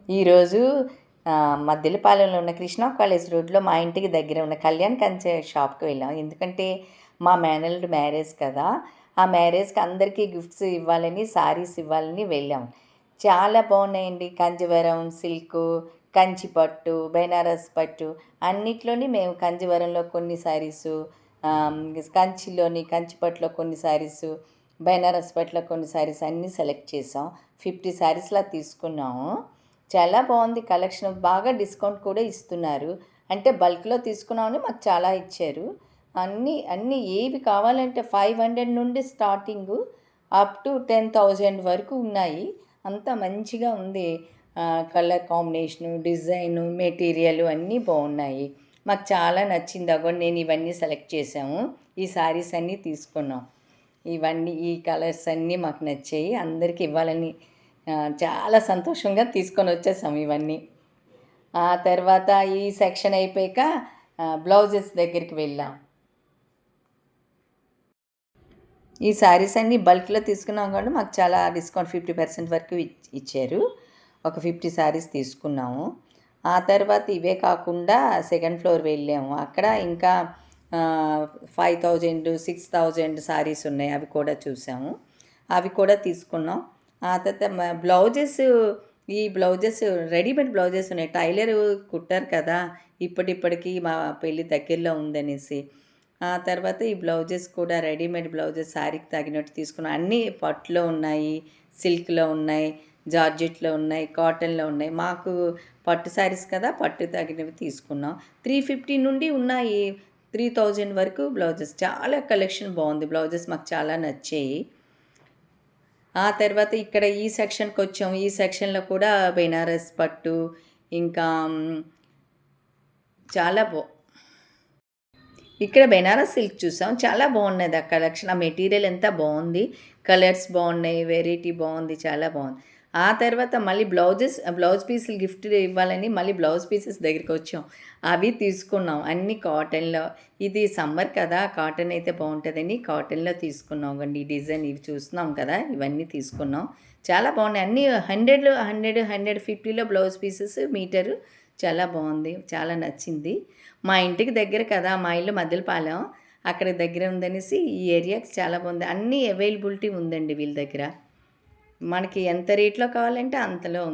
ఈరోజు మద్దిలపాలెంలో ఉన్న కృష్ణా కాలేజ్ రోడ్లో మా ఇంటికి దగ్గర ఉన్న కళ్యాణ్ కంచె షాప్కి వెళ్ళాం. ఎందుకంటే మా మేనల్లుడు మ్యారేజ్ కదా, ఆ మ్యారేజ్కి అందరికీ గిఫ్ట్స్ ఇవ్వాలని, సారీస్ ఇవ్వాలని వెళ్ళాం. చాలా బాగున్నాయండి. కంజివరం సిల్కు, కంచి పట్టు, బెనారస్ పట్టు అన్నిట్లోని మేము కంజివరంలో కొన్ని శారీసు, కంచిలోని కంచి పట్టులో కొన్ని శారీసు, బెనారస్ పట్టులో కొన్ని శారీస్ అన్నీ సెలెక్ట్ చేసాం. 50 శారీస్లా తీసుకున్నాము. చాలా బాగుంది కలెక్షన్. బాగా డిస్కౌంట్ కూడా ఇస్తున్నారు. అంటే బల్క్లో తీసుకున్నామని మాకు చాలా ఇచ్చారు. అన్నీ అన్నీ ఏవి కావాలంటే 500 నుండి స్టార్టింగు అప్ టు 10,000 వరకు ఉన్నాయి. అంతా మంచిగా ఉంది. కలర్ కాంబినేషను, డిజైను, మెటీరియల్ అన్నీ బాగున్నాయి. మాకు చాలా నచ్చింది. అగోండి నేను ఇవన్నీ సెలెక్ట్ చేసాము. ఈ శారీస్ అన్నీ తీసుకున్నాం. ఇవన్నీ ఈ కలర్స్ అన్నీ మాకు నచ్చాయి. అందరికీ ఇవ్వాలని చాలా సంతోషంగా తీసుకొని వచ్చేసాం ఇవన్నీ. ఆ తర్వాత ఈ సెక్షన్ అయిపోయాక బ్లౌజెస్ దగ్గరికి వెళ్ళాం. ఈ శారీస్ అన్నీ బల్క్లో తీసుకున్నాం కాబట్టి మాకు చాలా డిస్కౌంట్ 50% వరకు ఇచ్చారు. ఒక 50 శారీస్ తీసుకున్నాము. ఆ తర్వాత ఇవే కాకుండా సెకండ్ ఫ్లోర్ వెళ్ళాము. అక్కడ ఇంకా 5,000, 6,000 శారీస్ ఉన్నాయి. అవి కూడా చూసాము. అవి కూడా తీసుకున్నాం. ఆ తర్వాత బ్లౌజెస్, ఈ బ్లౌజెస్ రెడీమేడ్ బ్లౌజెస్ ఉన్నాయి. టైలర్ కుట్టారు కదా, ఇప్పటికి మా పెళ్ళి దగ్గరలో ఉందనేసి. ఆ తర్వాత ఈ బ్లౌజెస్ కూడా రెడీమేడ్ బ్లౌజెస్ శారీకి తగినట్టు తీసుకున్నాం. అన్నీ పట్టులో ఉన్నాయి, సిల్క్లో ఉన్నాయి, జార్జెట్లో ఉన్నాయి, కాటన్లో ఉన్నాయి. మాకు పట్టు శారీస్ కదా, పట్టు తగినవి తీసుకున్నాం. 350 నుండి ఉన్నాయి 3,000 వరకు బ్లౌజెస్. చాలా కలెక్షన్ బాగుంది. బ్లౌజెస్ మాకు చాలా నచ్చాయి. ఆ తర్వాత ఇక్కడ ఈ సెక్షన్కి వచ్చాం. ఈ సెక్షన్లో కూడా బెనారస్ పట్టు, ఇంకా చాలా ఇక్కడ బెనారస్ సిల్క్ చూసాం. చాలా బాగున్నది ఆ కలెక్షన్. ఆ మెటీరియల్ ఎంత బాగుంది, కలర్స్ బాగున్నాయి, వెరైటీ బాగుంది, చాలా బాగుంది. ఆ తర్వాత మళ్ళీ బ్లౌజ్ పీసులు గిఫ్ట్ ఇవ్వాలని మళ్ళీ బ్లౌజ్ పీసెస్ దగ్గరికి వచ్చాం. అవి తీసుకున్నాం. అన్నీ కాటన్లో. ఇది సమ్మర్ కదా, కాటన్ అయితే బాగుంటుందని కాటన్లో తీసుకున్నాం. అండి ఈ డిజైన్ ఇవి చూస్తున్నాం కదా, ఇవన్నీ తీసుకున్నాం. చాలా బాగున్నాయి. అన్నీ 100, 150లో బ్లౌజ్ పీసెస్ మీటరు. చాలా బాగుంది, చాలా నచ్చింది. మా ఇంటికి దగ్గర కదా, మా ఇల్లు మద్దిలపాలెం, అక్కడ దగ్గర ఉందనేసి ఈ ఏరియాకి చాలా బాగుంది. అన్నీ అవైలబిలిటీ ఉందండి వీళ్ళ దగ్గర. మనకి ఎంత రేట్లో కావాలంటే అంతలో ఉంది.